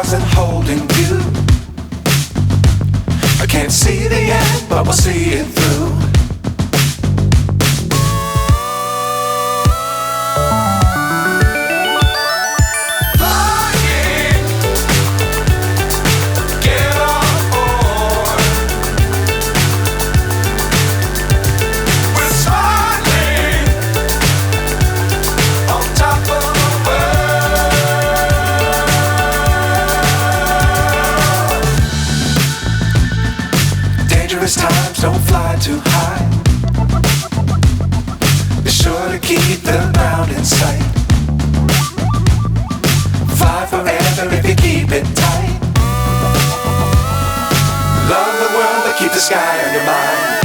wasn't holding you. I can't see the end, but we'll see it through. Times don't fly too high. Be sure to keep the ground in sight. Fly forever if you keep it tight. Love the world but keep the sky on your mind.